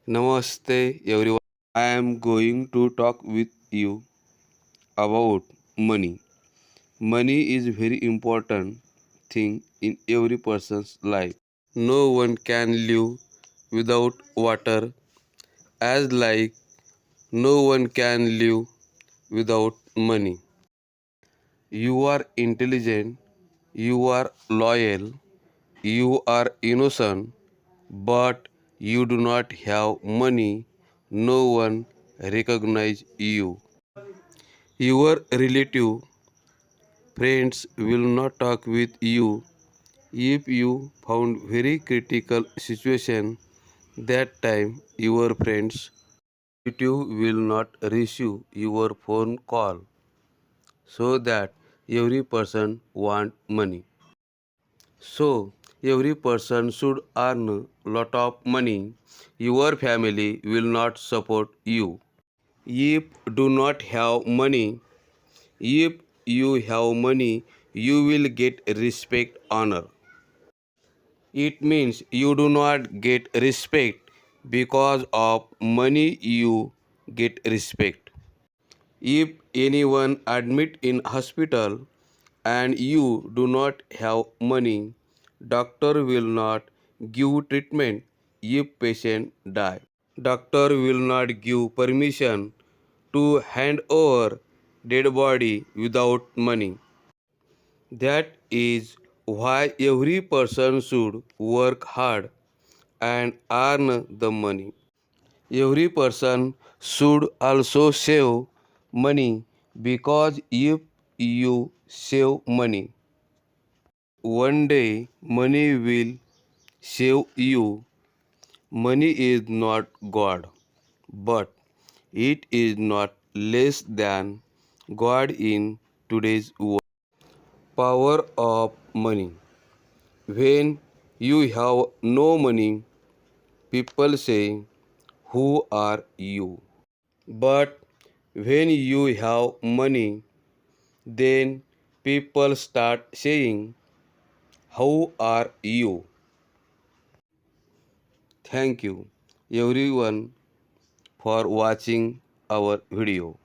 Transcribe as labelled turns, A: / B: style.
A: Namaste everyone. I am going to talk with you about money. Money is very important thing in every person's life. No one can live without water as like no one can live without money. You are intelligent, you are loyal, you are innocent, but you do not have money. No one recognize you. Your relative friends will not talk with you if you found very critical situation. That time your friends relative will not receive your phone call, so that every person want money. So every person should earn lot of money. Your family will not support you if do not have money. If you have money, you will get respect, honor. It means you do not get respect because of money, you get respect. If anyone admit in hospital and you do not have money, doctor will not give treatment if patient die. Doctor will not give permission to hand over dead body without money. That is why every person should work hard and earn the money. Every person should also save money because if you save money, one day money will save you. Money is not God, but it is not less than God in today's world. Power of money. When you have no money, people say, who are you? But when you have money, then people start saying, how are you? Thank you everyone for watching our video.